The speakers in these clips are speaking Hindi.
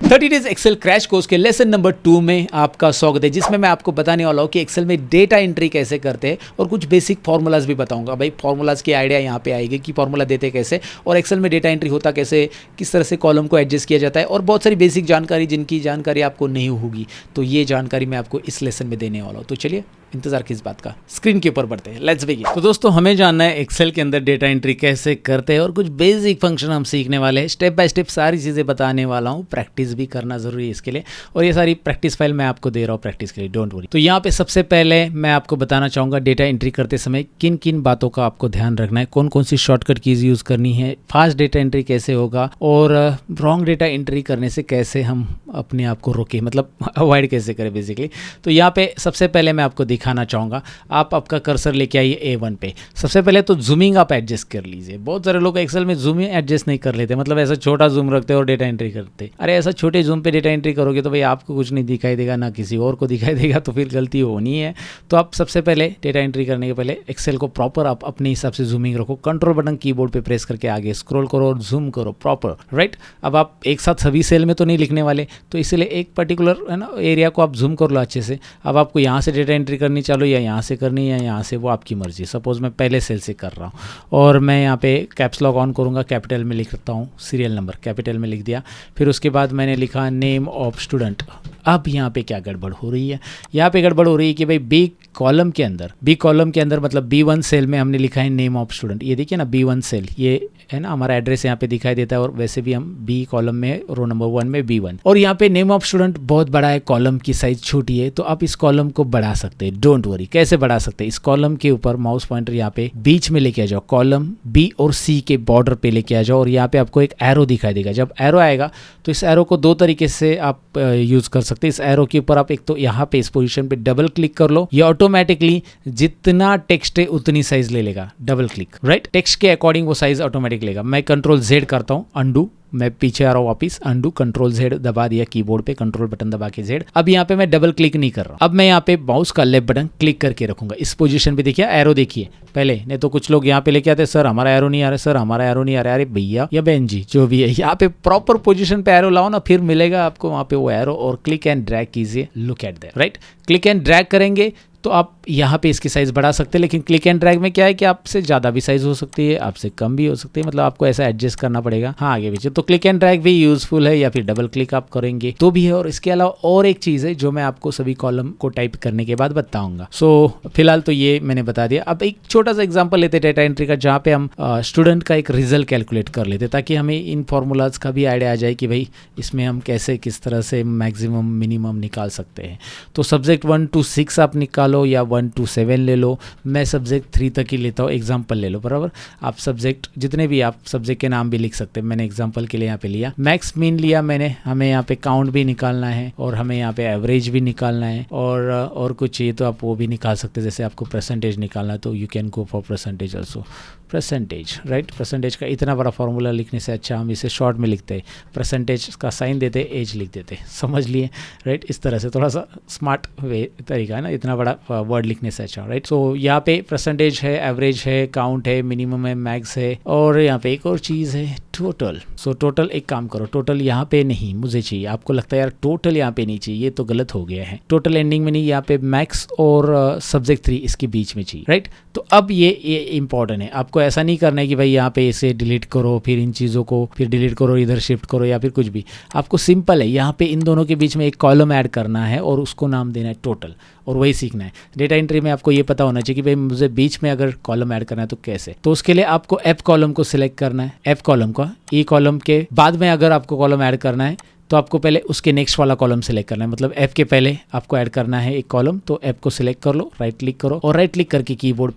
30 डेज एक्सेल क्रैश कोर्स के लेसन नंबर 2 में आपका स्वागत है, जिसमें मैं आपको बताने वाला हूँ कि एक्सेल में डेटा एंट्री कैसे करते हैं और कुछ बेसिक फार्मूलाज भी बताऊंगा। भाई फार्मूलाज की आइडिया यहाँ पे आएगी कि फार्मूला देते कैसे और एक्सेल में डेटा एंट्री होता कैसे, किस तरह से कॉलम को एडजस्ट किया जाता है और बहुत सारी बेसिक जानकारी जिनकी जानकारी आपको नहीं होगी, तो ये जानकारी मैं आपको इस लेसन में देने वाला हूँ। तो चलिए इंतजार किस बात का, स्क्रीन के ऊपर बढ़ते हैं, लेट्स बिगिन। तो दोस्तों हमें जानना है एक्सेल के अंदर डेटा एंट्री कैसे करते हैं और कुछ बेसिक फंक्शन हम सीखने वाले हैं। स्टेप बाय स्टेप सारी चीज़ें बताने वाला हूँ, प्रैक्टिस भी करना जरूरी है इसके लिए और ये सारी प्रैक्टिस फाइल मैं आपको दे रहा हूँ प्रैक्टिस के लिए, डोंट वरी। तो यहाँ पे सबसे पहले मैं आपको बताना चाहूँगा डेटा एंट्री करते समय किन किन बातों का आपको ध्यान रखना है, कौन कौन सी शॉर्टकट कीज यूज़ करनी है, फास्ट डेटा एंट्री कैसे होगा और रॉन्ग डेटा एंट्री करने से कैसे हम अपने आप को रोके, मतलब अवॉइड कैसे करें बेसिकली। तो यहाँ पे सबसे पहले मैं आपको दिखाना चाहूँगा, आप आपका कर्सर लेके आइए A1 पे। सबसे पहले तो जूमिंग आप एडजस्ट कर लीजिए। बहुत सारे लोग एक्सेल में जूम एडजस्ट नहीं कर लेते, मतलब ऐसा छोटा जूम रखते और डेटा एंट्री करते। अरे ऐसा छोटे जूम पे डेटा एंट्री करोगे तो भाई आपको कुछ नहीं दिखाई देगा, ना किसी और को दिखाई देगा, तो फिर गलती होनी है। तो आप सबसे पहले डेटा एंट्री करने के पहले एक्सेल को प्रॉपर आप अपने हिसाब से जूमिंग रखो, कंट्रोल बटन कीबोर्ड पे प्रेस करके आगे स्क्रॉल करो और जूम करो प्रॉपर, राइट। अब आप एक साथ सभी सेल में तो नहीं लिखने वाले, तो इसलिए एक पर्टिकुलर है ना एरिया को आप जूम कर लो अच्छे से। अब आपको यहाँ से डेटा एंट्री करनी चालू या यहाँ से करनी है या यहाँ से, वो आपकी मर्जी। सपोज मैं पहले सेल से कर रहा हूँ और मैं यहाँ पे कैप्स लॉक ऑन करूँगा, कैपिटल में लिखता हूँ, सीरियल नंबर कैपिटल में लिख दिया, फिर उसके बाद मैंने लिखा नेम ऑफ स्टूडेंट। अब यहाँ पे क्या गड़बड़ हो रही है, यहाँ पे गड़बड़ हो रही है कि भाई बी कॉलम के अंदर मतलब B1 सेल में हमने लिखा है नेम ऑफ स्टूडेंट। ये देखिए ना B1 सेल, ये है ना हमारा एड्रेस यहाँ पे दिखाई देता है और वैसे भी हम बी कॉलम में रो नंबर 1 में B1 और यहाँ पे नेम ऑफ स्टूडेंट बहुत बड़ा है, कॉलम की साइज छोटी है, तो आप इस कॉलम को बढ़ा सकते हैं, डोंट वरी। कैसे बढ़ा सकते हैं, इस कॉलम के ऊपर माउस पॉइंटर यहाँ पे बीच में लेके आ जाओ, कॉलम B और C के बॉर्डर पे लेके आ जाओ और यहाँ पे आपको एक एरो दिखाई देगा। जब एरो आएगा तो इस एरो को दो तरीके से आप यूज कर सकते हैं। इस एरो के ऊपर आप एक तो यहाँ पे इस पोजीशन पे डबल क्लिक कर लो, ये ऑटोमेटिकली जितना टेक्स्ट है उतनी साइज ले लेगा, डबल क्लिक, राइट। टेक्स्ट के अकॉर्डिंग वो साइज ऑटोमेटिक लेगा। मैं कंट्रोल Z करता हूँ, अंडू, मैं पीछे आ रहा हूँ वापिस, अंडू, कंट्रोल Z दबा दिया कीबोर्ड पे, कंट्रोल बटन दबा के Z। अब यहाँ पे मैं डबल क्लिक नहीं कर रहा, अब मैं यहाँ पे माउस का लेफ्ट बटन क्लिक करके रखूंगा इस पोजीशन पे। देखिए एरो देखिए पहले, नहीं तो कुछ लोग यहाँ पे लेके आते सर हमारा एरो नहीं आ रहा, सर हमारा एरो नहीं आ रहा। अरे भैया या बहन जी जो भी है, यहाँ पे प्रॉपर पोजीशन पे एरो लाओ ना, फिर मिलेगा आपको वहाँ पे वो एरो और क्लिक एंड ड्रैग कीजिए, look at that, right. Click and drag करेंगे तो आप यहाँ पे इसकी साइज़ बढ़ा सकते हैं, लेकिन क्लिक एंड ड्रैग में क्या है कि आपसे ज़्यादा भी साइज़ हो सकती है, आपसे कम भी हो सकती है, मतलब आपको ऐसा एडजस्ट करना पड़ेगा हाँ आगे पीछे। तो क्लिक एंड ड्रैग भी यूजफुल है या फिर डबल क्लिक आप करेंगे तो भी है। और इसके अलावा और एक चीज़ है जो मैं आपको सभी कॉलम को टाइप करने के बाद बताऊंगा। सो फिलहाल तो ये मैंने बता दिया। अब एक छोटा सा एग्जाम्पल लेते डेटा एंट्री का, जहाँ पे हम स्टूडेंट का एक रिजल्ट कैलकुलेट कर लेते, ताकि हमें इन फॉर्मूलाज का भी आइडिया आ जाए कि भाई इसमें हम कैसे किस तरह से मैक्सिमम मिनिमम निकाल सकते हैं। तो सब्जेक्ट 1 to 6 आप निकालो या 1 to 7 ले लो, मैं सब्जेक्ट 3 तक ही लेता हूँ, एग्जाम्पल ले लो बराबर। आप सब्जेक्ट जितने भी आप सब्जेक्ट के नाम भी लिख सकते हैं, मैंने एग्जाम्पल के लिए यहाँ पे लिया। मैक्स मीन लिया मैंने, हमें यहाँ पे काउंट भी निकालना है और हमें यहाँ पे एवरेज भी निकालना है और कुछ चाहिए तो आप वो भी निकाल सकते हैं। जैसे आपको परसेंटेज निकालना है तो you can go for percentage also, percentage, right. Percentage का इतना बड़ा फॉर्मूला लिखने से अच्छा हम इसे शॉर्ट में लिखते हैं, परसेंटेज का साइन देते, एज लिख देते, समझ लिए, राइट। इस तरह से थोड़ा सा स्मार्ट वे तरीका है ना, इतना बड़ा वर्ड लिखने से अच्छा, राइट। सो यहाँ पे परसेंटेज है, एवरेज है, काउंट है, मिनिमम है, मैक्स है और यहाँ पे एक और चीज़ है टोटल। सो टोटल एक काम करो, टोटल यहाँ पे नहीं मुझे चाहिए, आपको लगता है यार टोटल यहाँ पे नहीं चाहिए, ये तो गलत हो गया है, टोटल एंडिंग में नहीं, यहाँ पे मैक्स और सब्जेक्ट 3 इसके बीच में चाहिए, राइट। तो अब ये इंपॉर्टेंट है, आपको ऐसा नहीं करना है कि भाई यहाँ पे इसे डिलीट करो, फिर इन चीज़ों को फिर डिलीट करो, इधर शिफ्ट करो या फिर कुछ भी। आपको सिंपल है, यहाँ पे इन दोनों के बीच में एक कॉलम ऐड करना है और उसको नाम देना है टोटल और वही सीखना है। डेटा एंट्री में आपको ये पता होना चाहिए कि भाई मुझे बीच में अगर कॉलम ऐड करना है तो कैसे। तो उसके लिए आपको F कॉलम को सिलेक्ट करना है, F कॉलम का, E कॉलम के बाद में अगर आपको कॉलम ऐड करना है तो आपको पहले उसके नेक्स्ट वाला कॉलम सेलेक्ट करना है, मतलब F के पहले आपको ऐड करना है एक कॉलम, तो F को सिलेक्ट कर लो, राइट क्लिक करो और राइट क्लिक करके कीबोर्ड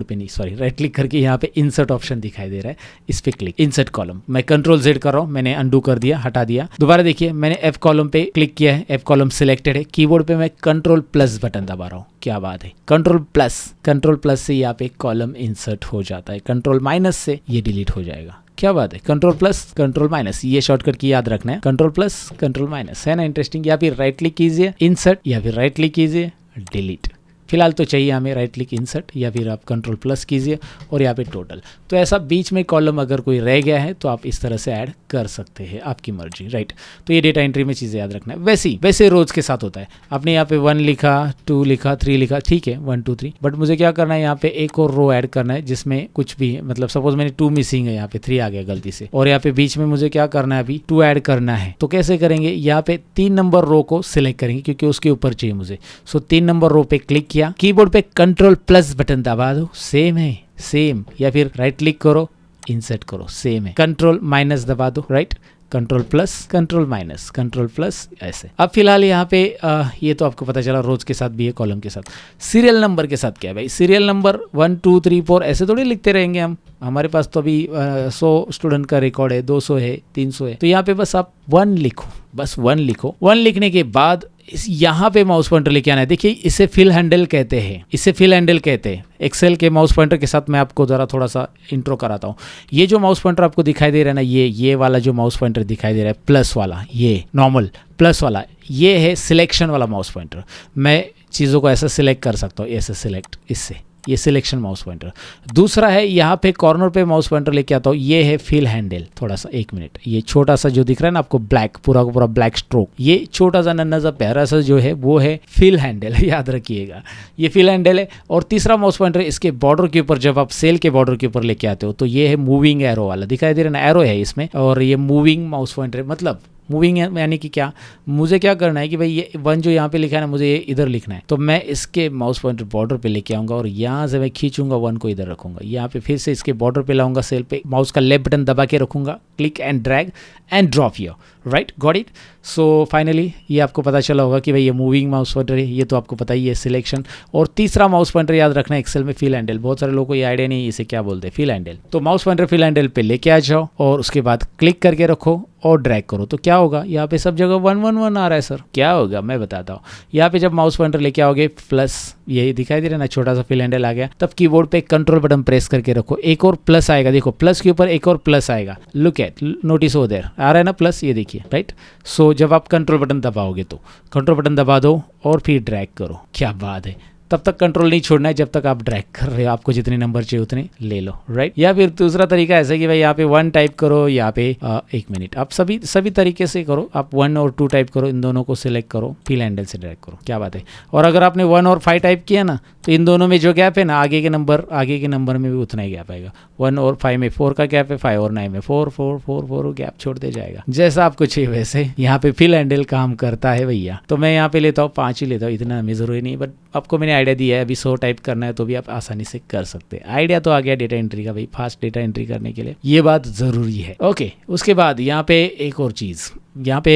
पे नहीं सॉरी राइट क्लिक करके यहाँ पे इंसर्ट ऑप्शन दिखाई दे रहा है, इस पे क्लिक, इंसर्ट कॉलम। मैं कंट्रोल Z कर रहा हूँ, मैंने अंडू कर दिया, हटा दिया। दोबारा देखिए मैंने F कॉलम पे क्लिक किया है, F कॉलम सिलेक्टेड है, कीबोर्ड पे मैं कंट्रोल प्लस बटन दबा रहा हूँ, क्या बात है, कंट्रोल प्लस से यहाँ पे कॉलम इंसर्ट हो जाता है, कंट्रोल माइनस से ये डिलीट हो जाएगा, क्या बात है। कंट्रोल प्लस कंट्रोल माइनस, ये शॉर्टकट की याद रखना है, कंट्रोल प्लस कंट्रोल माइनस, है ना इंटरेस्टिंग। या फिर राइट क्लिक कीजिए इंसर्ट या फिर राइट क्लिक कीजिए डिलीट, फिलहाल तो चाहिए हमें राइट क्लिक इंसर्ट, या फिर आप कंट्रोल प्लस कीजिए और यहाँ पे टोटल। तो ऐसा बीच में कॉलम अगर कोई रह गया है तो आप इस तरह से ऐड कर सकते हैं, आपकी मर्जी, राइट। तो ये डेटा एंट्री में चीज़ें याद रखना है। वैसे रोज के साथ होता है, आपने यहाँ पे 1 लिखा, 2 लिखा, 3 लिखा, ठीक है 1 2 3, बट मुझे क्या करना है यहाँ पे एक और रो ऐड करना है जिसमें कुछ भी, मतलब सपोज मैंने 2 मिसिंग है, यहाँ पे 3 आ गया गलती से, और यहाँ पे बीच में मुझे क्या करना है, अभी 2 ऐड करना है। तो कैसे करेंगे, यहाँ पे 3 नंबर रो को सिलेक्ट करेंगे क्योंकि उसके ऊपर चाहिए मुझे। सो 3 नंबर रो पे क्लिक किया, कीबोर्ड पे कंट्रोल प्लस बटन दबा दो, सेम है सेम, या फिर राइट क्लिक करो इंसर्ट करो, सेम है, कंट्रोल माइनस दबा दो, right, control plus, control minus, control plus, ऐसे। अब फिलहाल यहाँ पे ये तो आपको पता चला रोज के साथ भी है, कॉलम के साथ। सीरियल नंबर के साथ क्या है भाई, सीरियल नंबर 1 2 3 4 ऐसे थोड़ी लिखते रहेंगे हम, हमारे पास तो अभी 100 स्टूडेंट का रिकॉर्ड है, 200 है, 300 है, तो यहाँ पे बस आप 1 लिखो, बस 1 लिखो। 1 लिखने के बाद यहाँ पे माउस पॉइंटर लेके आना है। देखिए इसे फिल हैंडल कहते हैं, इसे फिल हैंडल कहते हैं। एक्सेल के माउस पॉइंटर के साथ मैं आपको ज़रा थोड़ा सा इंट्रो कराता हूँ। ये जो माउस पॉइंटर आपको दिखाई दे रहा है ना, ये वाला जो माउस पॉइंटर दिखाई दे रहा है प्लस वाला, ये नॉर्मल प्लस वाला, ये है सिलेक्शन वाला माउस पॉइंटर। मैं चीज़ों को ऐसा सिलेक्ट कर सकता हूँ, ऐसे सिलेक्ट, इससे ये सिलेक्शन माउस पॉइंटर। दूसरा है यहाँ पे कॉर्नर पे माउस पॉइंटर लेके आता हूँ, ये है फिल हैंडल। थोड़ा सा 1 मिनट, ये छोटा सा जो दिख रहा है ना आपको ब्लैक, पूरा का पूरा ब्लैक स्ट्रोक, ये छोटा सा नन्हा सा प्यारा सा जो है वो है फिल हैंडल, याद रखिएगा ये फिल हैंडल है। और तीसरा माउस पॉइंटर इसके बॉर्डर के ऊपर, जब आप सेल के बॉर्डर के ऊपर लेके आते हो तो ये है मूविंग एरो वाला, दिखाई दे रहा है ना, एरो है इसमें, और ये मूविंग माउस पॉइंटर है। मतलब मूविंग है यानी कि क्या, मुझे क्या करना है कि भाई ये 1 जो यहाँ पे लिखा है ना, मुझे ये इधर लिखना है, तो मैं इसके माउस पॉइंटर बॉर्डर पे लेके आऊँगा और यहाँ से मैं खींचूंगा 1 को इधर रखूंगा, यहाँ पे फिर से इसके बॉर्डर पे लाऊंगा, सेल पे माउस का लेफ्ट बटन दबा के रखूंगा, click and drag and drop here, right, got it. So finally ये आपको पता चला होगा कि भाई ये मूविंग माउस पॉइंटर है, ये तो आपको पता ही है सिलेक्शन। और तीसरा माउस पॉइंटर याद रखना है एक्सेल में, फिल हैंडल। बहुत सारे लोगों को ये आइडिया नहीं है इसे क्या बोलते हैं, फिल हैंडल। तो माउस पॉइंटर फिल हैंडल पे लेके आ जाओ और उसके बाद क्लिक करके रखो और ड्रैग करो, तो क्या होगा, यहाँ पे सब जगह 1 1 1 आ रहा है सर, क्या होगा मैं बताता हूँ। यहाँ पे जब माउस पॉइंटर लेके आओगे प्लस, ये दिखाई दे रहा है ना, छोटा सा फिल हैंडल आ गया, तब कीबोर्ड पे कंट्रोल बटन प्रेस करके रखो, एक और प्लस आएगा, देखो प्लस के ऊपर एक और प्लस आएगा, लुक एट, नोटिस हो देयर, आ रहा है ना प्लस, ये देखिए, राइट। सो जब आप कंट्रोल बटन दबाओगे तो कंट्रोल बटन दबा दो और फिर ड्रैग करो, क्या बात है। तब तक कंट्रोल नहीं छोड़ना है जब तक आप ड्रैग कर रहे हो, आपको जितने नंबर चाहिए उतने ले लो, राइट। या फिर दूसरा तरीका ऐसा कि भाई यहाँ पे 1 टाइप करो, यहाँ पे 1 मिनट, आप सभी तरीके से करो, आप 1 और 2 टाइप करो, इन दोनों को सिलेक्ट करो, फिल हैंडल से ड्रैग करो, क्या बात है। और अगर आपने 1 और 5 टाइप किया ना, तो इन दोनों में जो गैप है ना, आगे के नंबर में भी उतना ही गैप आएगा। 1 और 5 में 4 का गैप है, 5 और 9 में 4 4 4 4 गैप छोड़ते जाएगा, जैसा आपको चाहिए वैसे। यहाँ पे फिल हैंडल काम करता है भैया। तो मैं यहाँ पे लेता हूँ 5 ही लेता हूँ, इतना हमें जरूरी नहीं, बट आपको मैंने आइडिया दिया है। अभी 100 टाइप करना है तो भी आप आसानी से कर सकते हैं। आइडिया तो आ गया डेटा एंट्री का भाई, फास्ट डेटा एंट्री करने के लिए ये बात ज़रूरी है। ओके, उसके बाद यहाँ पे एक और चीज़ यहाँ पे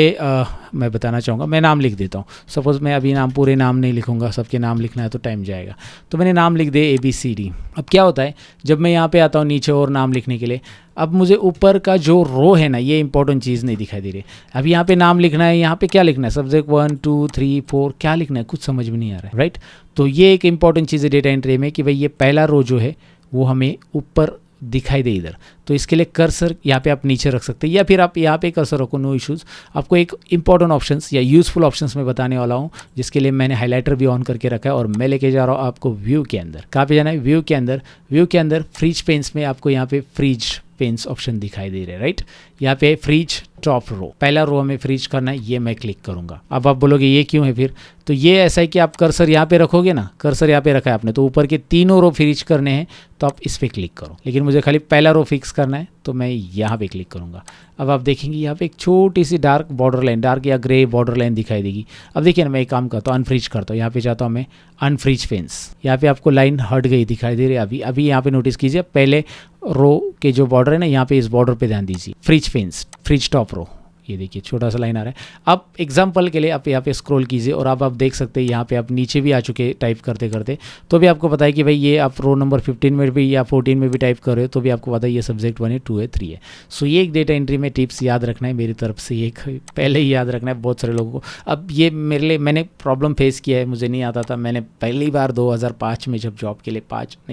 मैं बताना चाहूँगा, मैं नाम लिख देता हूँ। सपोज़ मैं अभी पूरे नाम नहीं लिखूँगा, सबके नाम लिखना है तो टाइम जाएगा, तो मैंने नाम लिख दे ABCD। अब क्या होता है जब मैं यहाँ पे आता हूँ नीचे और नाम लिखने के लिए, अब मुझे ऊपर का जो रो है ना, ये इंपॉर्टेंट चीज़ नहीं दिखाई दे रही। अब यहाँ पे नाम लिखना है, यहाँ पे क्या लिखना है, सब्जेक्ट 1 2 3 4 क्या लिखना है, कुछ समझ में नहीं आ रहा है, राइट। तो ये एक इंपॉर्टेंट चीज़ है डेटा एंट्री में कि भाई ये पहला रो जो है वो हमें ऊपर दिखाई दे इधर, तो इसके लिए कर्सर यहाँ पे आप नीचे रख सकते हैं, या फिर आप यहाँ पे कर्सर रखो, नो इश्यूज़। आपको एक इंपॉर्टेंट ऑप्शंस या यूज़फुल ऑप्शंस में बताने वाला हूँ, जिसके लिए मैंने हाइलाइटर भी ऑन करके रखा है, और मैं लेके जा रहा हूँ आपको व्यू के अंदर। कहाँ पे जाना है, व्यू के अंदर फ्रीज पेन्स में आपको यहाँ पे फ्रीज पेन्स ऑप्शन दिखाई दे रहे हैं, राइट। यहाँ पे फ्रीज टॉप रो, पहला रो हमें फ्रीज करना है, ये मैं क्लिक करूँगा। अब आप बोलोगे ये क्यों है, फिर तो ये ऐसा है कि आप कर्सर यहाँ पे रखोगे ना, कर्सर यहाँ पे रखा है आपने, तो ऊपर के तीनों रो फ्रीज करने हैं तो आप इस पर क्लिक करो, लेकिन मुझे खाली पहला रो फिक्स करना है तो मैं यहाँ पे क्लिक करूँगा। अब आप देखेंगे यहाँ पे एक छोटी सी डार्क बॉर्डर लाइन, डार्क या ग्रे बॉर्डर लाइन दिखाई देगी। अब देखिए ना, मैं एक काम करता हूँ, अनफ्रीज करता हूँ, यहाँ पे जाता हूँ मैं अनफ्रीज पेन्स, यहाँ पे आपको लाइन हट गई दिखाई दे रही है। अभी यहाँ पे नोटिस कीजिए, पहले रो के जो बॉर्डर है ना, यहाँ पे इस बॉर्डर पे ध्यान दीजिए, freeze panes, freeze top row, ये देखिए छोटा सा लाइन आ रहा है। अब एग्जाम्पल के लिए आप यहाँ पे स्क्रॉल कीजिए और अब आप देख सकते हैं यहाँ पे आप नीचे भी आ चुके टाइप करते करते, तो भी आपको पता है कि भाई ये आप रो नंबर 15 में भी या 14 में भी टाइप कर रहे हो तो भी आपको पता है ये सब्जेक्ट 1 है, 2 है, 3 है। सो ये एक डेटा एंट्री में टिप्स याद रखना है मेरी तरफ से, एक पहले ही याद रखना है बहुत सारे लोगों को। अब ये मेरे लिए, मैंने प्रॉब्लम फेस किया है, मुझे नहीं आता था। मैंने पहली बार 2005 में जब जॉब के लिए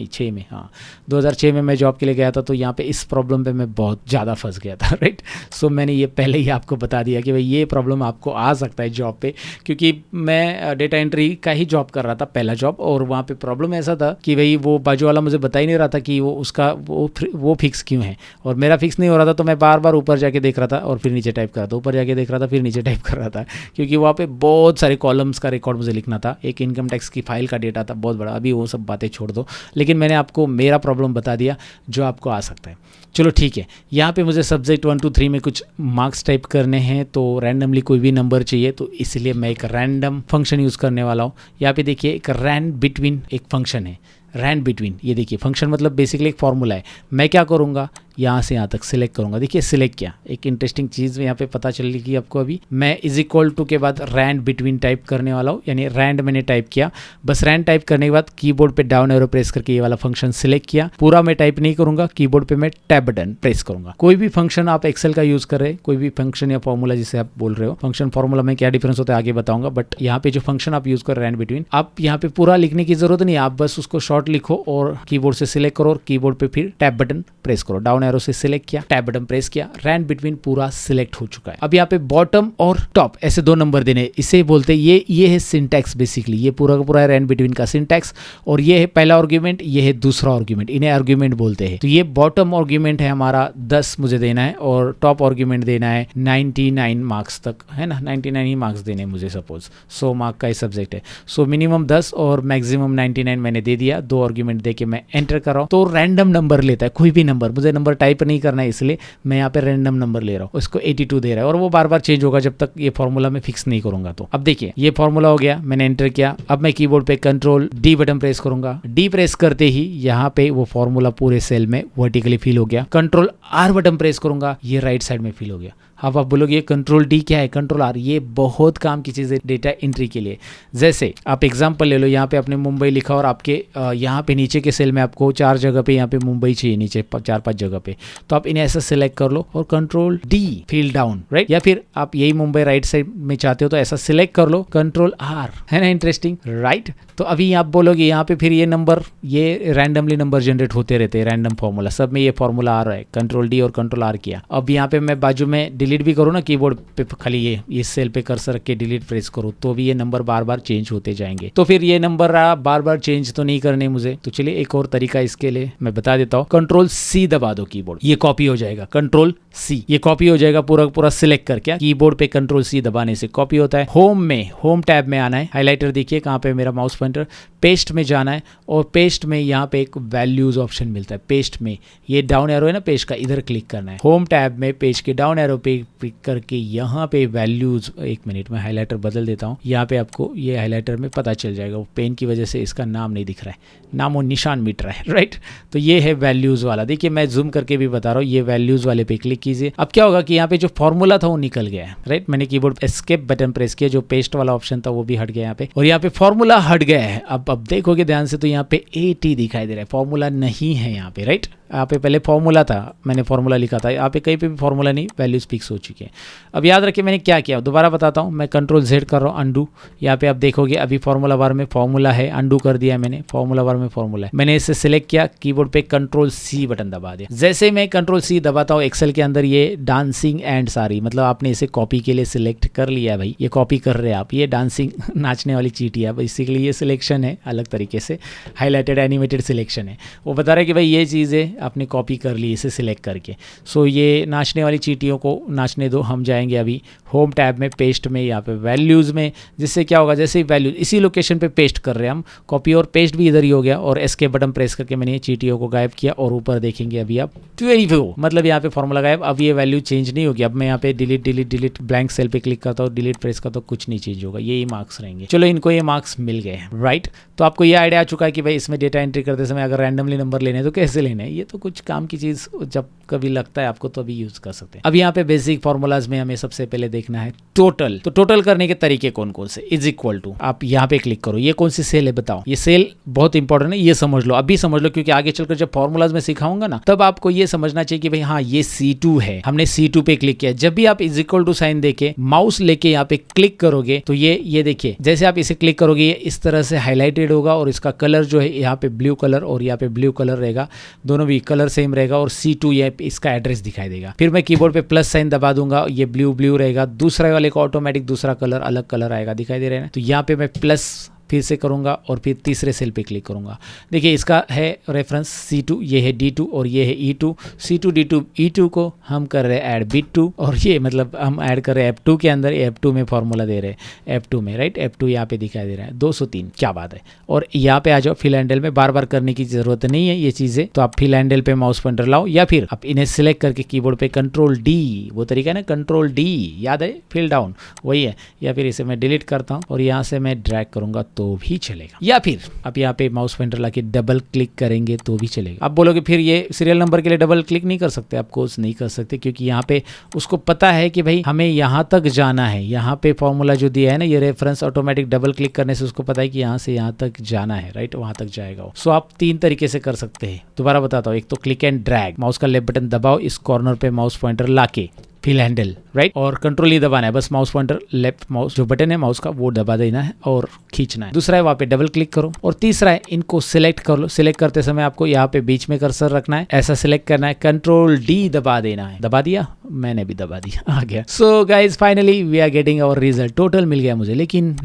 6 में, हाँ 2006 में मैं जॉब के लिए गया था, तो यहाँ पे इस प्रॉब्लम पे मैं बहुत ज़्यादा फंस गया था, राइट। सो मैंने ये पहले ही आपको बता दिया कि भाई ये प्रॉब्लम आपको आ सकता है जॉब पे, क्योंकि मैं डेटा एंट्री का ही जॉब कर रहा था, पहला जॉब, और वहाँ पे प्रॉब्लम ऐसा था कि भाई वो बाजू वाला मुझे बता ही नहीं रहा था कि वो उसका वो फिक्स क्यों है, और मेरा फिक्स नहीं हो रहा था, तो मैं बार बार ऊपर जाके देख रहा था और फिर नीचे टाइप कर रहा था, ऊपर जाके देख रहा था फिर नीचे टाइप कर रहा था, क्योंकि वहाँ पे बहुत सारे कॉलम्स का रिकॉर्ड मुझे लिखना था, एक इनकम टैक्स की फाइल का डेटा था बहुत बड़ा। अभी वो सब बातें छोड़ दो, लेकिन मैंने आपको मेरा प्रॉब्लम बता दिया जो आपको आ सकता है। चलो ठीक है, यहाँ पे मुझे सब्जेक्ट 1 2 3 में कुछ मार्क्स टाइप करने हैं, तो रैंडमली कोई भी नंबर चाहिए, तो इसलिए मैं एक रैंडम फंक्शन यूज़ करने वाला हूँ। यहाँ पे देखिए एक रैंड बिटवीन एक फंक्शन है, रैंड बिटवीन, ये देखिए फंक्शन मतलब बेसिकली एक फॉर्मूला है। मैं क्या करूँगा, यहाँ से यहाँ तक सिलेक्ट करूँगा। देखिए सिलेक्ट किया, एक इंटरेस्टिंग चीज़ यहाँ पे पता चलेगी आपको। अभी मैं इज इक्वल टू के बाद रैंड बिटवीन टाइप करने वाला हूँ, यानी रैंड मैंने टाइप किया। बस रैंड टाइप करने के बाद कीबोर्ड पे डाउन एरो प्रेस करके ये वाला फंक्शन सिलेक्ट किया। पूरा मैं टाइप नहीं करूँगा, कीबोर्ड पे मैं टैब बटन प्रेस करूँगा। कोई भी फंक्शन आप एक्सेल का यूज़ कर रहे हैं, कोई भी फंक्शन या फॉर्मूला जिसे आप बोल रहे हो, फंक्शन फॉर्मूला में क्या डिफरेंस होता है आगे बताऊंगा, बट यहाँ पे जो फंक्शन आप यूज़ कर रहे हैं रैंड बिटवीन, आप यहाँ पे पूरा लिखने की जरूरत नहीं, आप बस उसको शॉर्ट लिखो और कीबोर्ड से सिलेक्ट करो और कीबोर्ड पे फिर टैब बटन प्रेस करो। डाउन एरो से सिलेक्ट किया, टैब बटन प्रेस किया, रैंड बिटवीन पूरा सिलेक्ट हो चुका है। अब यहाँ पे बॉटम और टॉप ऐसे 2 नंबर देने, इसे बोलते हैं ये है सिंटैक्स। बेसिकली ये पूरा का पूरा है रैंड बिटवीन का सिंटैक्स, और ये है पहला आर्गुमेंट, ये है दूसरा आर्गुमेंट, इन्हें आर्गुमेंट बोलते हैं। तो ये बॉटम आर्गुमेंट है हमारा 10 मुझे देना है, और टॉप आर्गुमेंट देना है 99 मार्क्स तक, है ना, 99 ही मार्क्स देने मुझे, सपोज 100 मार्क का ही सब्जेक्ट है। सो मिनिमम 10 और मैक्सिमम 99 मैंने दे दिया। 2 आर्गुमेंट दे के मैं एंटर कर रहा हूँ, तो रैंडम नंबर लेता है, कोई भी नंबर, मुझे नंबर टाइप नहीं करना है, इसलिए मैं यहाँ पे रैंडम नंबर ले रहा हूँ। उसको 82 दे रहा है, और वो बार बार चेंज होगा जब तक ये फॉर्मूला में फिक्स नहीं करूंगा। तो अब देखिए ये फॉर्मूला हो गया, मैंने एंटर किया। अब मैं कीबोर्ड पे कंट्रोल डी बटन प्रेस करूंगा। डी प्रेस करते ही यहाँ पे वो फॉर्मूला पूरे सेल में वर्टिकली फिल हो गया। कंट्रोल आर बटन प्रेस करूंगा, ये राइट साइड में फिल हो गया। अब आप बोलोगे कंट्रोल डी क्या है, कंट्रोल आर, ये बहुत काम की चीज़ है डेटा एंट्री के लिए। जैसे आप एग्जांपल ले लो, यहाँ पे आपने मुंबई लिखा और आपके यहाँ पे नीचे के सेल में आपको 4 जगह पे यहाँ पे मुंबई चाहिए, नीचे 4-5 जगह पे, तो आप इन्हें ऐसा सिलेक्ट कर लो और control D fill down, right. या फिर आप यही मुंबई राइट साइड में चाहते हो तो ऐसा सिलेक्ट कर लो, कंट्रोल आर, है ना, इंटरेस्टिंग, राइट। तो अभी आप बोलोगे यहाँ पे फिर ये नंबर, ये रैंडमली नंबर जनरेट होते रहते हैं, रैंडम फॉर्मूला, सब में ये फॉर्मूला आ रहा है। कंट्रोल डी और कंट्रोल आर किया। अब यहाँ पे मैं बाजू में डिलीट भी करूँ ना, कीबोर्ड पे खाली ये सेल पे कर्सर रख के डिलीट प्रेस करो, तो भी ये नंबर बार बार चेंज होते जाएंगे। तो फिर ये नंबर बार बार चेंज तो नहीं करने मुझे, तो चलिए एक और तरीका इसके लिए मैं बता देता हूँ। कंट्रोल सी दबा दो कीबोर्ड, ये कॉपी हो जाएगा। कंट्रोल सी, ये कॉपी हो जाएगा पूरा पूरा सिलेक्ट करके। कीबोर्ड पे कंट्रोल सी दबाने से कॉपी होता है। होम में, होम टैब में आना है, हाईलाइटर देखिए कहाँ पे मेरा माउस पॉइंटर, पेस्ट में जाना है, और पेस्ट में यहाँ पे एक वैल्यूज ऑप्शन मिलता है। पेस्ट में ये डाउन एरो है ना पेज का, इधर क्लिक करना है। होम टैब में पेज के डाउन एरो पे क्लिक करके यहाँ पे वैल्यूज, 1 मिनट में हाईलाइटर बदल देता हूँ, यहाँ पे आपको ये हाईलाइटर में पता चल जाएगा। वो पेन की वजह से इसका नाम नहीं दिख रहा है, नाम और निशान मिट रहा है, राइट। तो ये है वैल्यूज वाला, देखिए मैं जूम करके भी बता रहा हूँ, ये वैल्यूज वाले पे क्लिक कीजिए। अब क्या होगा कि यहाँ पे जो फॉर्मूला था वो निकल गया है, राइट। मैंने कीबोर्ड एस्केप बटन प्रेस किया, जो पेस्ट वाला ऑप्शन था वो भी हट गया यहाँ पे, और यहाँ पे फॉर्मूला हट गया है। अब देखोगे ध्यान से तो यहाँ पे 80 दिखाई दे रहा है, फॉर्मूला नहीं है यहाँ पे, राइट। यहाँ पे पहले फॉर्मूला था, मैंने फॉर्मूला लिखा था, यहाँ पे कहीं पे भी फॉर्मूला नहीं, वैल्यूज फिक्स हो चुकी है। अब याद रखिए मैंने क्या किया, दोबारा बताता हूँ। मैं कंट्रोल जेड कर रहा हूँ, अंडू। यहाँ पे आप देखोगे अभी फॉर्मूला बार में फॉर्मूला है, अंडू कर दिया मैंने, फॉर्मूला बार में फॉर्मूला है। मैंने इसे सिलेक्ट किया, कीबोर्ड पे कंट्रोल सी बटन दबा दिया। जैसे मैं कंट्रोल सी दबाता हूँ, एक्सेल के अंदर ये डांसिंग एंड सारी, मतलब आपने इसे कॉपी के लिए सिलेक्ट कर लिया भाई, ये कॉपी कर रहे हैं आप, ये डांसिंग नाचने वाली चीटी है, बेसिकली ये सिलेक्शन है, अलग तरीके से हाईलाइटेड एनिमेटेड सिलेक्शन है। वो बता रहा है कि भाई ये चीज़ें आपने कॉपी कर ली इसे सिलेक्ट करके। सो ये नाचने वाली चीटियों को नाचने दो। हम जाएंगे अभी होम टैब में, पेस्ट में, यहाँ पे वैल्यूज़ में, जिससे क्या होगा, जैसे ही वैल्यूज इसी लोकेशन पे पेस्ट कर रहे हैं हम, कॉपी और पेस्ट भी इधर ही हो गया, और एस्केप बटन प्रेस करके मैंने ये चीटियों को गायब किया, और ऊपर देखेंगे अभी आप 12, मतलब यहाँ पे फॉर्मूला गायब। अब ये वैल्यू चेंज नहीं होगी। अब मैं यहाँ पे डिलीट ब्लैंक सेल पे क्लिक करता हूँ, डिलीट प्रेस करता हूँ, कुछ नहीं चेंज होगा, यही मार्क्स रहेंगे। चलो इनको ये मार्क्स मिल गए, राइट। तो आपको ये आइडिया आ चुका है कि भाई इसमें डेटा एंट्री करते समय अगर रैंडमली नंबर लेने हैं तो कैसे लेने हैं। ये तो कुछ काम की चीज़, जब कभी लगता है आपको तो अभी यूज कर सकते हैं। अब यहाँ पे बेसिक फॉर्मूलाज में हमें सबसे पहले देखना है टोटल। तो टोटल करने के तरीके कौन कौन से, इज इक्वल टू, आप यहाँ पे क्लिक करो, ये कौन सी सेल है बताओ। ये सेल बहुत इंपॉर्टेंट है, ये समझ लो, अभी समझ लो, क्योंकि आगे चलकर जब फॉर्मूलाज में सिखाऊंगा ना, तब आपको ये समझना चाहिए कि भाई हाँ ये C2 C2 है, हमने C2 पे क्लिक किया। जब भी आप इज इक्वल टू साइन देके माउस लेके यहाँ पे क्लिक करोगे तो ये देखिए, जैसे आप इसे क्लिक करोगे ये इस तरह से हाईलाइटेड होगा और इसका कलर जो है यहाँ पे ब्लू कलर और यहाँ पे ब्लू कलर रहेगा, दोनों भी कलर सेम रहेगा और C2 ये इसका एड्रेस दिखाई देगा। फिर मैं कीबोर्ड पे प्लस साइन दबा दूंगा, ये ब्लू रहेगा, दूसरे वाले को ऑटोमेटिक दूसरा कलर अलग कलर आएगा, दिखाई दे रहा है ना। तो यहाँ पे मैं प्लस फिर से करूंगा और फिर तीसरे सेल पे क्लिक करूंगा। देखिए इसका है रेफरेंस C2, ये है D2 और ये है E2। C2 D2 E2 को हम कर रहे हैं ऐड B2 और ये मतलब हम ऐड कर रहे हैं F2 के अंदर, F2 में फॉर्मूला दे रहे हैं F2 में, राइट। F2 यहाँ पे दिखाई दे रहा है 203, क्या बात है। और यहाँ पे आ जाओ, फिल हैंडल में बार बार करने की जरूरत नहीं है ये चीज़ें, तो आप फिल हैंडल पे माउस पॉइंटर लाओ या फिर आप इन्हें सिलेक्ट करके कीबोर्ड पे कंट्रोल D, वो तरीका है ना कंट्रोल D, याद है फिल डाउन वही है, या फिर इसे मैं डिलीट करता हूँ और यहाँ से मैं ड्रैग करूँगा तो भी चलेगा, या फिर आप यहाँ पे माउस पॉइंटर लाके डबल क्लिक करेंगे तो भी चलेगा। आप बोलोगे फिर ये सीरियल नंबर के लिए डबल क्लिक नहीं कर सकते, आप कोर्स नहीं कर सकते क्योंकि यहाँ पे उसको पता है कि भाई हमें यहाँ तक जाना है। यहाँ पे फॉर्मूला जो दिया है ना ये रेफरेंस ऑटोमेटिक डबल क्लिक करने से उसको पता है कि यहाँ से यहाँ तक जाना है, राइट, वहां तक जाएगा। सो आप 3 तरीके से कर सकते हैं, दोबारा बताता हूँ। एक तो क्लिक एंड ड्रैग, माउस का लेफ्ट बटन दबाओ, इस कॉर्नर पे माउस पॉइंटर लाके फिल हैंडल, राइट, और कंट्रोल ही दबाना है, बस माउस पॉइंटर लेफ्ट माउस जो बटन है माउस का वो दबा देना है और खींचना है। दूसरा है वहाँ पे डबल क्लिक करो और तीसरा है इनको सिलेक्ट कर लो। सिलेक्ट करते समय आपको यहाँ पे बीच में कर्सर रखना है, ऐसा सिलेक्ट करना है, कंट्रोल D दबा देना है। दबा दिया, मैंने भी दबा दिया, आ गया। So guys finally we are getting our result, total मिल गया मुझे। लेकिन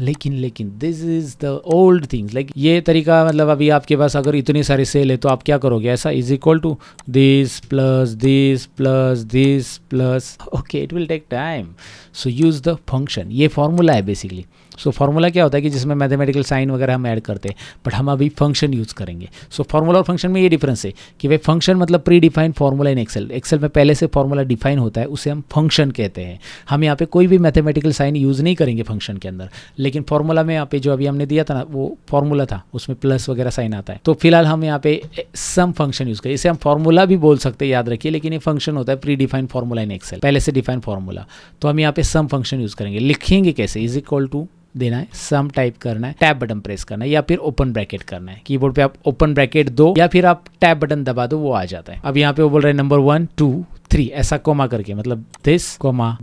this is the old things, like ये तरीका मतलब अभी आपके पास अगर इतनी सारी सेल है तो आप क्या करोगे, ऐसा is equal to this plus this plus this plus, okay it will take time, so use the function. ये फॉर्मूला है बेसिकली। सो फार्मूला क्या होता है कि जिसमें मैथमेटिकल साइन वगैरह हम ऐड करते हैं, बट हम अभी फंक्शन यूज़ करेंगे। सो फार्मूला और फंक्शन में ये डिफरेंस है कि भाई फंक्शन मतलब predefined formula in Excel, Excel में पहले से फार्मूला डिफाइन होता है, उसे हम फंक्शन कहते हैं। हम यहाँ पे कोई भी मैथमेटिकल साइन यूज़ नहीं करेंगे फंक्शन के अंदर, लेकिन फार्मूला में यहाँ पे जो अभी हमने दिया था ना वो फार्मूला था, उसमें प्लस वगैरह साइन आता है। तो फिलहाल हम यहाँ पे सम फंक्शन यूज़ करें, इसे हम फार्मूला भी बोल सकते हैं, याद रखिए, लेकिन ये फंक्शन होता है predefined formula in Excel, पहले से डिफाइंड फार्मूला। तो हम यहाँ पे सम फंक्शन यूज़ करेंगे। लिखेंगे कैसे, इज इक्वल टू देना है, सम टाइप करना है, टैब बटन प्रेस करना है या फिर ओपन ब्रैकेट करना है। कीबोर्ड पे आप ओपन ब्रैकेट दो या फिर आप टैब बटन दबा दो, वो आ जाता है। अब यहाँ पे वो बोल रहे हैं नंबर 1 2 3 ऐसा कोमा करके, मतलब this comma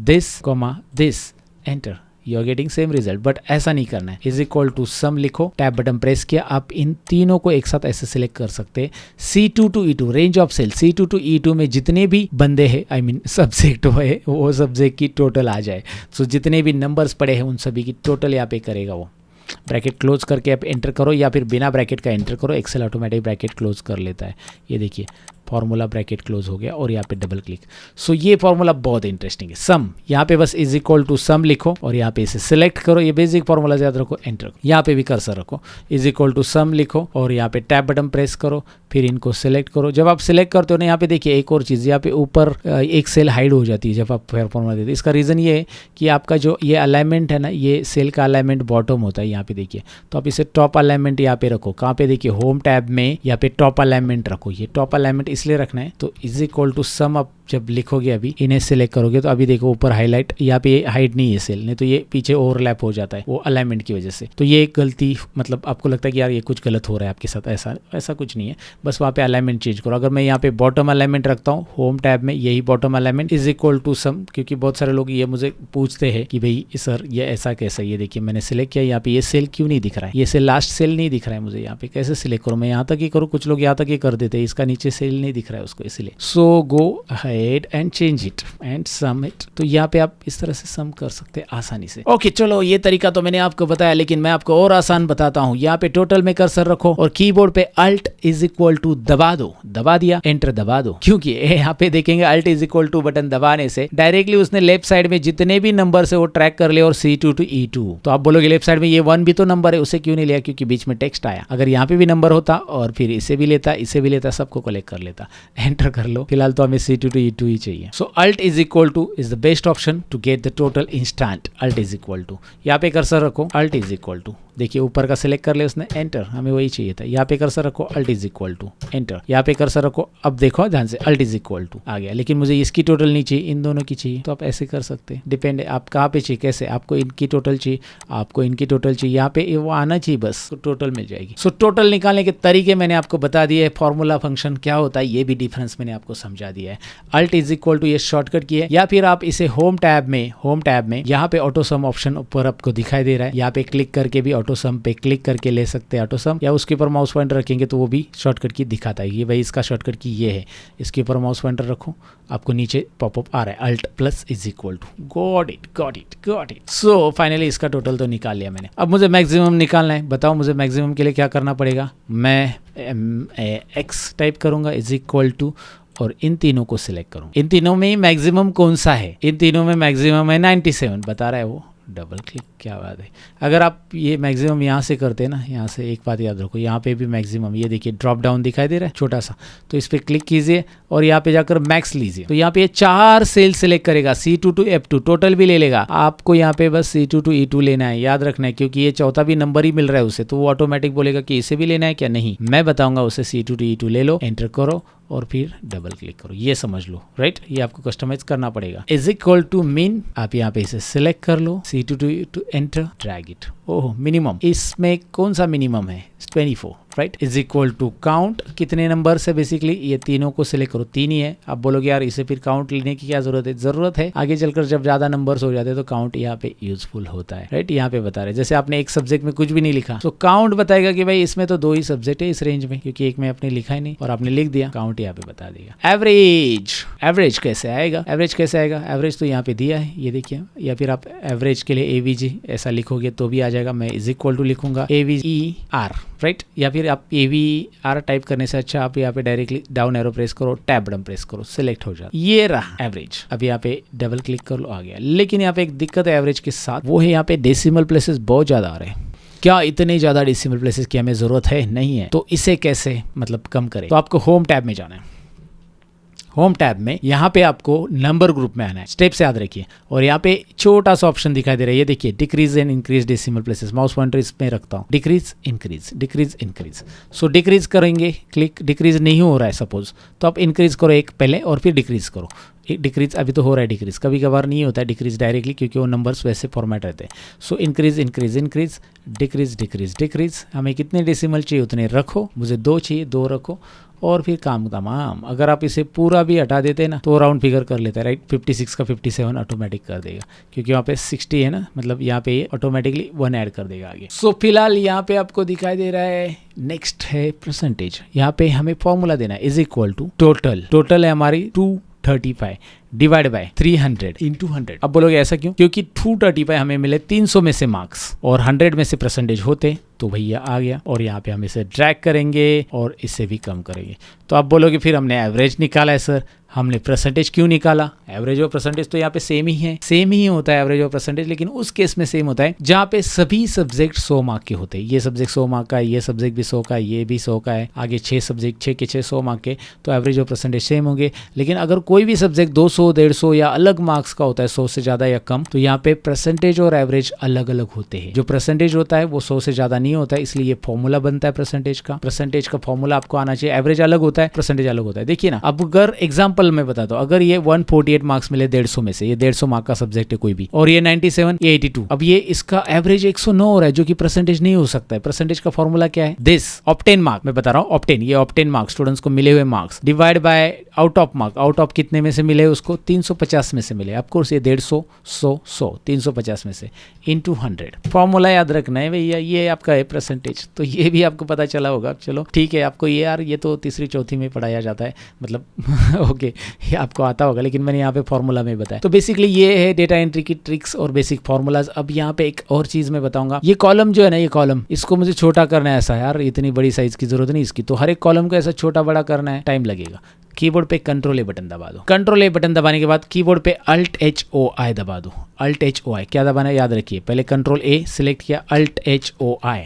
this, enter, you are getting same result. But ऐसा नहीं करना है, इज इक्वल टू सम लिखो, टैब बटन प्रेस किया। आप इन तीनों को एक साथ ऐसे सिलेक्ट कर सकते हैं। C2 to E2 range of cell, C2 to E2 में जितने भी बंदे हैं, आई मीन सब्जेक्ट है, वो सब्जेक्ट की टोटल आ जाए। सो जितने भी नंबर्स पड़े हैं उन सभी की टोटल यहाँ पे करेगा वो। ब्रैकेट क्लोज करके आप एंटर करो या फिर बिना ब्रैकेट का एंटर करो, एक्सेल ऑटोमेटिक ब्रैकेट क्लोज कर लेता है। ये देखिए फॉर्मूला ब्रैकेट क्लोज हो गया और यहाँ पे डबल क्लिक। सो ये फॉर्मूला बहुत इंटरेस्टिंग है। सम, यहाँ पे बस इज इक्वल टू सम लिखो और यहाँ पे इसे सिलेक्ट करो, ये बेसिक फॉर्मूला याद रखो, एंटर। यहाँ पे भी कर्सर रखो, इज इक्वल टू सम लिखो और यहाँ पे टैब बटन प्रेस करो, फिर इनको सिलेक्ट करो। जब आप सिलेक्ट करते हो ना, यहाँ पे देखिए एक और चीज़, यहाँ पे ऊपर एक सेल हाइड हो जाती है जब आप फॉर्मूला देते हैं। इसका रीज़न ये है कि आपका जो ये अलाइनमेंट है ना, ये सेल का अलाइनमेंट बॉटम होता है, यहाँ पे देखिए। तो आप इसे टॉप अलाइनमेंट यहाँ पे रखो, कहाँ पे देखिए होम टैब में यहाँ पे टॉप अलाइनमेंट रखो। ये टॉप अलाइनमेंट इसलिए रखना है, तो इज इक्वल टू सम आप जब लिखोगे अभी इन्हें सिलेक्ट करोगे तो अभी देखो ऊपर हाईलाइट, यहाँ पे हाइड नहीं है सेल, नहीं तो ये पीछे ओवरलैप हो जाता है वो अलाइनमेंट की वजह से। तो ये एक गलती, मतलब आपको लगता है कि यार ये कुछ गलत हो रहा है आपके साथ, ऐसा कुछ नहीं है, बस वहाँ पे अलाइनमेंट चेंज करो। अगर मैं यहाँ पे बॉटम अलाइनमेंट रखता हूँ होम टैब में, यही bottom alignment is equal to sum, क्योंकि बहुत सारे लोग ये मुझे पूछते हैं कि भाई सर ये ऐसा कैसा, ये देखिए मैंने सिलेक्ट किया, यहाँ पे ये सेल क्यों नहीं दिख रहा है, ये सेल लास्ट सेल नहीं दिख रहा है मुझे, यहाँ पे कैसे सिलेक्ट करूँ, मैं यहाँ तक ही करूँ, कुछ लोग यहाँ तक ही कर देते हैं, इसका नीचे सेल नहीं दिख रहा है उसको, इसलिए। So go ahead and change it and sum it. तो यहाँ पे आप इस तरह से सम कर सकते हैं आसानी से। ओके चलो, ये तरीका तो मैंने आपको बताया, लेकिन मैं आपको और आसान बताता हूँ। यहाँ पे टोटल में कर्सर रखो और कीबोर्ड पे अल्ट इज इक्वल टू दबा दो, दबा दिया, एंटर दबा दो, क्योंकि यहाँ पे देखेंगे alt is equal to button दबाने से डायरेक्टली उसने लेफ्ट साइड में जितने भी नंबर से वो ट्रैक कर ले और C2 to E2। तो आप बोलोगे लेफ्ट साइड में ये 1 भी तो नंबर है, उसे क्यों नहीं लिया, क्योंकि बीच में टेक्स्ट आया। अगर यहाँ पे भी नंबर होता और फिर इसे भी लेता, इसे भी लेता, सबको कलेक्ट कर लेता। एंटर कर लो, फिलहाल तो हमें C2 to E2 ही चाहिए। So alt is equal to is the best option to get the total instant. Alt is equal to, यहाँ पे कर्सर रखो, अल्ट इज इक्वल टू देखिए ऊपर का सिलेक्ट कर ले उसने, एंटर, हमें वही चाहिए था। यहाँ पे कर्सर रखो, alt is equal to enter, यहाँ पे कर्सर रखो, अब देखो ध्यान से, अल्ट इज इक्वल टू आ गया, लेकिन मुझे इसकी टोटल नहीं चाहिए, इन दोनों की चाहिए। तो आप ऐसे कर सकते हैं, डिपेंड है आप कहाँ पे चाहिए, कैसे आपको इनकी टोटल चाहिए, आपको इनकी टोटल चाहिए, यहाँ पे वो आना चाहिए बस, तो टोटल मिल जाएगी। सो टोटल निकालने के तरीके मैंने आपको बता दिए है, फॉर्मूला फंक्शन क्या होता है ये भी डिफरेंस मैंने आपको समझा दिया है। अल्ट इज इक्वल टू ये शॉर्टकट की है, या फिर आप इसे होम टैब में यहाँ पे ऑटो सम ऑप्शन ऊपर आपको दिखाई दे रहा है, यहाँ पे क्लिक करके भी ऑटो सम पे क्लिक करके ले सकते हैं ऑटो सम, या उसके ऊपर माउस पॉइंटर रखेंगे तो वो भी शॉर्टकट की दिखाता है। ये भाई इसका शॉर्टकट की ये है, इसके ऊपर माउस पॉइंटर रखो, आपको नीचे पॉपअप आ रहा है alt plus is equal to, got it. So finally इसका टोटल तो निकाल लिया मैंने। अब मुझे मैक्सिमम निकालना है, बताओ मुझे मैक्सिमम के लिए क्या करना पड़ेगा। मैं एक्स टाइप करूंगा इज इक्वल टू, और इन तीनों को सिलेक्ट करूँ। इन तीनों में मैक्सिमम कौन सा है, इन तीनों में मैक्सिमम है 97 बता रहा है वो, डबल क्लिक, क्या बात है। अगर आप ये मैक्सिमम यहाँ से करते हैं ना, यहाँ से एक बात याद रखो, यहाँ पे भी मैक्सिमम, ये देखिए ड्रॉप डाउन दिखाई दे रहा है छोटा सा, तो इस पर क्लिक कीजिए और यहाँ पे जाकर मैक्स लीजिए, तो यहाँ पे ये 4 सेल सिलेक्ट करेगा, C2 to F2 टोटल भी ले लेगा। आपको यहाँ पे बस C2 to E2 लेना है, याद रखना है, क्योंकि ये चौथा भी नंबर ही मिल रहा है उसे, तो वो ऑटोमेटिक बोलेगा कि इसे भी लेना है क्या, नहीं, मैं बताऊंगा उसे C2 to E2 ले लो, एंटर करो और फिर डबल क्लिक करो, ये समझ लो, राइट। ये आपको कस्टमाइज करना पड़ेगा। इज इक्वल टू मीन, आप यहाँ पे इसे सिलेक्ट कर लो, C2 to enter, drag it. ओह मिनिमम, इसमें कौन सा मिनिमम है, 24, right. Is equal to count, कितने नंबर से, बेसिकली ये तीनों को सिलेक्ट करो, 3 ही है। आप बोलोगे यार इसे फिर काउंट लेने की क्या जरूरत है, जरूरत है, आगे चलकर जब ज्यादा नंबर्स हो जाते हैं तो काउंट यहाँ पे यूजफुल होता है, राइट। यहाँ पे बता रहे जैसे आपने एक सब्जेक्ट में कुछ भी नहीं लिखा तो काउंट बताएगा कि भाई इसमें तो 2 ही सब्जेक्ट है इस रेंज में, क्योंकि एक में आपने लिखा ही नहीं और आपने लिख दिया, काउंट यहाँ पे बता देगा। एवरेज कैसे आएगा, एवरेज तो यहाँ पे दिया है, ये देखिए, या फिर आप एवरेज के लिए AVG ऐसा लिखोगे तो भी आ जाएगा। मैं इज इक्वल टू लिखूंगा AVER, राइट, या फिर आप AVR टाइप करने से अच्छा आप यहाँ पे डायरेक्टली डाउन एरो प्रेस करो, टैब बटन प्रेस करो, सिलेक्ट हो जाए, ये रहा एवरेज। अब यहाँ पे डबल क्लिक कर लो, आ गया। लेकिन यहाँ पे एक दिक्कत है एवरेज के साथ, वो है यहाँ पे डेसिमल प्लेसेस बहुत ज्यादा आ रहे हैं। क्या इतने ज्यादा डेसिमल प्लेसेस की हमें जरूरत है, नहीं है, तो इसे कैसे मतलब कम करें, तो आपको होम टैब में जाना है। होम टैब में यहाँ पे आपको नंबर ग्रुप में आना है, स्टेप से याद रखिए, और यहाँ पे छोटा सा ऑप्शन दिखाई दे रहा है, ये देखिए decrease and increase decimal places, mouse pointer इसमें रखता हूँ, डिक्रीज इंक्रीज। सो डिक्रीज करेंगे, क्लिक, डिक्रीज नहीं हो रहा है सपोज, तो आप इंक्रीज करो एक पहले और फिर डिक्रीज करो। डिक्रीज अभी तो हो रहा है डिक्रीज, कभी कभार नहीं होता है डिक्रीज डायरेक्टली, क्योंकि वो नंबर्स वैसे फॉर्मेट रहते हैं। सो इंक्रीज, डिक्रीज, हमें कितने डेसिमल चाहिए उतने रखो, मुझे 2 चाहिए 2 रखो, और फिर काम तमाम। अगर आप इसे पूरा भी हटा देते ना तो राउंड फिगर कर लेता है, राइट। 56 का 57 ऑटोमेटिक कर देगा, क्योंकि वहाँ पे 60 है ना, मतलब यहाँ पे ये ऑटोमेटिकली 1 ऐड कर देगा आगे। सो फिलहाल यहाँ पे आपको दिखाई दे रहा है, नेक्स्ट है परसेंटेज। यहाँ पे हमें फॉर्मूला देना है, इज इक्वल टू टोटल है हमारी 235 डिवाइड बाय 300 इंटू 100। अब बोलोगे ऐसा क्यों, क्योंकि 235 हमें मिले 300 में से मार्क्स और 100 में से परसेंटेज होते, तो भैया आ गया। और यहाँ पे हम इसे ड्रैग करेंगे और इससे भी कम करेंगे। तो आप बोलोगे फिर हमने एवरेज निकाला है सर, हमने परसेंटेज क्यों निकाला। एवरेज और परसेंटेज तो यहाँ पे सेम ही है, सेम ही होता है एवरेज और परसेंटेज, लेकिन उस केस में सेम होता है जहाँ पे सभी सब्जेक्ट 100 मार्क के होते हैं। ये सब्जेक्ट 100 मार्क का है, ये सब्जेक्ट भी 100 का है, ये भी 100 का है, आगे 6 सब्जेक्ट 6 के 6 100 मार्क के, तो एवरेज और परसेंटेज सेम होंगे। लेकिन अगर कोई भी सब्जेक्ट 200 150 या अलग मार्क्स का होता है, 100 से ज्यादा या कम, तो यहाँ पे परसेंटेज और एवरेज अलग अलग होते हैं। जो परसेंटेज होता है वो 100 से ज्यादा नहीं होता है, इसलिए ये फॉर्मूला बनता है परसेंटेज का फॉर्मूला आपको आना चाहिए। एवरेज अलग होता है, परसेंटेज अलग होता है। देखिए ना, अब अगर एग्जाम्पल में बताता हूँ, अगर ये 148 मार्क्स मिले 150 में से, ये 150 मार्क का सब्जेक्ट है कोई भी, और ये 97 ये 82, अब ये इसका एवरेज 109 हो रहा है, जो कि परसेंटेज नहीं हो सकता है। परसेंटेज का फॉर्मूला क्या है, दिस ऑब्टेन मार्क, मैं बता रहा हूँ ऑब्टेन, ये ऑब्टेन मार्क्स स्टूडेंट्स को मिले हुए marks divide by out of mark. Out of कितने में से मिले उसको, 350 में से मिले, ऑफकोर्स ये 150 100 100 350 में से इनटू 100। फॉर्मूला याद रखना है भैया, ये आपका है परसेंटेज। तो ये भी आपको पता चला होगा, चलो ठीक है। आपको ये यार ये तो तीसरी चौथी में पढ़ाया जाता है, मतलब ओके ये आपको आता होगा, लेकिन मैंने यहाँ पे फॉर्मूला में बताया। तो बेसिकली ये है डेटा एंट्री की ट्रिक्स और बेसिक फॉर्मूलाज। अब यहाँ पे एक और चीज मैं बताऊंगा, ये कॉलम जो है ना, ये कॉलम इसको मुझे छोटा करना है। ऐसा यार इतनी बड़ी साइज की जरूरत नहीं इसकी, तो हर एक कॉलम को ऐसा छोटा बड़ा करना है, टाइम लगेगा। कीबोर्ड पे कंट्रोल ए बटन दबा दो। कंट्रोल ए बटन दबाने के बाद कीबोर्ड पे अल्ट एच ओ आई दबा दो। अल्ट एच ओ आई क्या दबाना है याद रखिए, पहले कंट्रोल ए सिलेक्ट किया, अल्ट एच ओ आई,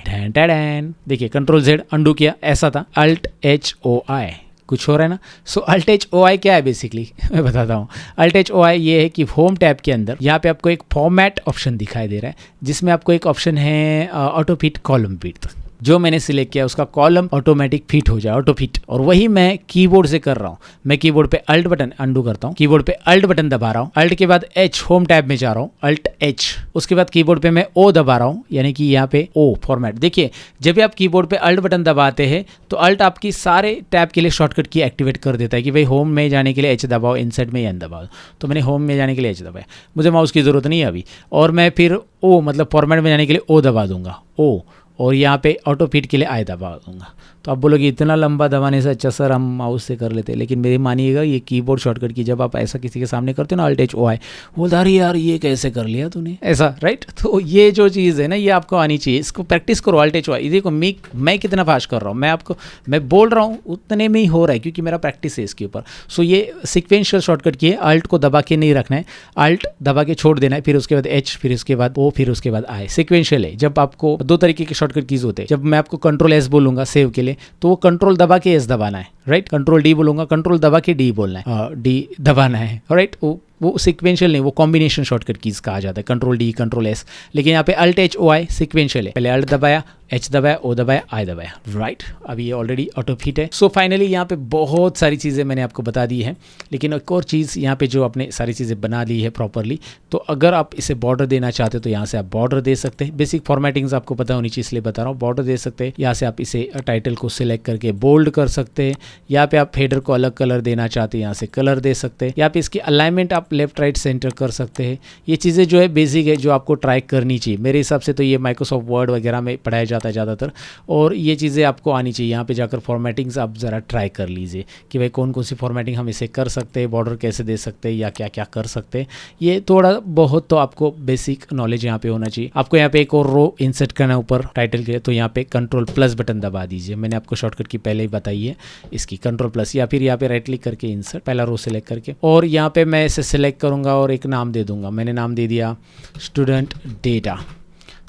देखिए कंट्रोल जेड अंडू किया, ऐसा था, अल्ट एच ओ आई कुछ हो रहा है ना। सो Alt+H+OI क्या है बेसिकली मैं बताता हूँ। Alt+H+OI ये है कि होम टैब के अंदर यहाँ पे आपको एक फॉर्मेट ऑप्शन दिखाई दे रहा है, जिसमें आपको एक ऑप्शन है ऑटो फिट कॉलम विड्थ। जो मैंने सिलेक्ट किया उसका कॉलम ऑटोमेटिक फिट हो जाए, ऑटो फिट, और वही मैं कीबोर्ड से कर रहा हूँ। मैं कीबोर्ड पे अल्ट बटन अंडू करता हूँ, कीबोर्ड पे अल्ट बटन दबा रहा हूँ, अल्ट के बाद H होम टैब में जा रहा हूँ, Alt+H, उसके बाद कीबोर्ड पे मैं O दबा रहा हूँ, यानी कि यहाँ पे O फॉर्मेट। देखिए जब भी आप कीबोर्ड पे अल्ट बटन दबाते हैं तो अल्ट आपकी सारे टैब के लिए शॉर्टकट की एक्टिवेट कर देता है कि भाई होम में जाने के लिए H दबाओ, इंसर्ट में N दबाओ। तो मैंने होम में जाने के लिए H दबाया, मुझे माउस की ज़रूरत नहीं है अभी, और मैं फिर O मतलब फॉर्मेट में जाने के लिए O दबा दूंगा, O, और यहाँ पे ऑटो फिट के लिए आई दबा दूंगा। तो आप बोलोगे इतना लंबा दबाने से अच्छा सर हम माउस से कर लेते हैं, लेकिन मेरी मानिएगा ये कीबोर्ड शॉर्टकट की जब आप ऐसा किसी के सामने करते हो ना Alt+H+OI, बोलता अरे यार ये कैसे कर लिया तूने ऐसा, राइट। तो ये जो चीज़ है ना ये आपको आनी चाहिए, इसको प्रैक्टिस करो। Alt+H+OI देखो मैं कितना फास्ट कर रहा हूँ, मैं बोल रहा हूँ उतने में ही हो रहा है क्योंकि मेरा प्रैक्टिस है इसके ऊपर। सो ये सिक्वेंशियल शॉर्टकट की है, अल्ट को दबा के नहीं रखना है, अल्ट दबा के छोड़ देना है, फिर उसके बाद H, फिर उसके बाद O, फिर उसके बाद I। सिक्वेंशियल है। जब आपको दो तरीके के शॉर्टकट कीज होते हैं, जब मैं आपको Ctrl+S बोलूंगा सेव के लिए तो वो कंट्रोल दबा के S दबाना है, राइट। Ctrl+D बोलूंगा, कंट्रोल दबा के D बोलना है, D दबाना है, राइट। वो सिक्वेंशियल नहीं, वो कॉम्बिनेशन शॉर्टकट कीज कहा जाता है, Ctrl+D Ctrl+S। लेकिन यहाँ पे Alt+H+OI सिक्वेंशियल है, पहले अल्ट दबाया, H दबाया, O दबाया, I दबाया, राइट। अभी ये ऑलरेडी ऑटो फिट है। सो फाइनली यहाँ पे बहुत सारी चीज़ें मैंने आपको बता दी हैं, लेकिन एक और चीज़ यहाँ पे जो आपने सारी चीज़ें बना ली है प्रॉपरली, तो अगर आप इसे बॉर्डर देना चाहते हो तो यहाँ से आप बॉर्डर दे सकते हैं। बेसिक फॉर्मेटिंग्स आपको पता होनी चाहिए इसलिए बता रहा हूँ, बॉर्डर दे सकते हैं। यहाँ से आप इसे टाइटल को सिलेक्ट करके बोल्ड कर सकते हैं। यहाँ पे आप हेडर को अलग कलर देना चाहते हैं, यहाँ से कलर दे सकते हैं। यहाँ पे इसकी अलाइनमेंट आप लेफ्ट राइट सेंटर कर सकते हैं। ये चीज़ें जो है बेसिक है, जो आपको ट्राई करनी चाहिए। मेरे हिसाब से तो ये माइक्रोसॉफ्ट वर्ड वगैरह में पढ़ाया जाता है ज़्यादातर, और ये चीज़ें आपको आनी चाहिए। यहाँ पे जाकर फॉर्मेटिंग्स आप ज़रा ट्राई कर लीजिए कि भाई कौन कौन सी फॉर्मेटिंग हम इसे कर सकते हैं, बॉर्डर कैसे दे सकते हैं, या क्या क्या कर सकते हैं। ये थोड़ा बहुत तो आपको बेसिक नॉलेज यहाँ पे होना चाहिए। आपको यहाँ पे एक और रो इंसर्ट करना है ऊपर टाइटल के लिए, तो यहाँ पे Ctrl+ बटन दबा दीजिए। मैंने आपको शॉर्टकट की पहले ही बताई है इसकी, Ctrl+, या फिर यहाँ पे राइट क्लिक करके इंसर्ट, पहला रो सेलेक्ट करके, और यहाँ पे मैं इसे सिलेक्ट करूँगा और एक नाम दे दूँगा। मैंने नाम दे दिया स्टूडेंट डेटा।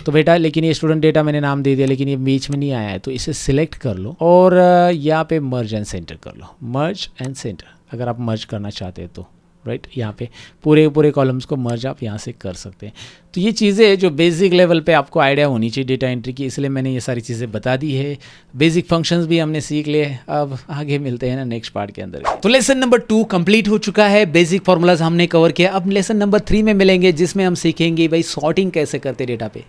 तो बेटा लेकिन ये स्टूडेंट डेटा मैंने नाम दे दिया, लेकिन ये बीच में नहीं आया है, तो इसे सिलेक्ट कर लो और यहाँ पे मर्ज एंड सेंटर कर लो, मर्ज एंड सेंटर, अगर आप मर्ज करना चाहते हैं तो, राइट। यहाँ पे पूरे कॉलम्स को मर्ज आप यहाँ से कर सकते हैं। तो ये चीज़ें जो बेसिक लेवल पे आपको आइडिया होनी चाहिए डेटा एंट्री की, इसलिए मैंने ये सारी चीज़ें बता दी है। बेसिक फंक्शंस भी हमने सीख लिए, अब आगे मिलते हैं ना नेक्स्ट पार्ट के अंदर। तो लेसन नंबर 2 कंप्लीट हो चुका है, बेसिक फार्मूलाज हमने कवर किया। अब लेसन नंबर 3 में मिलेंगे, जिसमें हम सीखेंगे भाई सॉर्टिंग कैसे करते डेटा पे।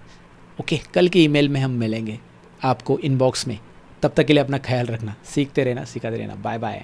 ओके, कल के ईमेल में हम मिलेंगे आपको इनबॉक्स में। तब तक के लिए अपना ख्याल रखना, सीखते रहना, सिखाते रहना। Bye bye.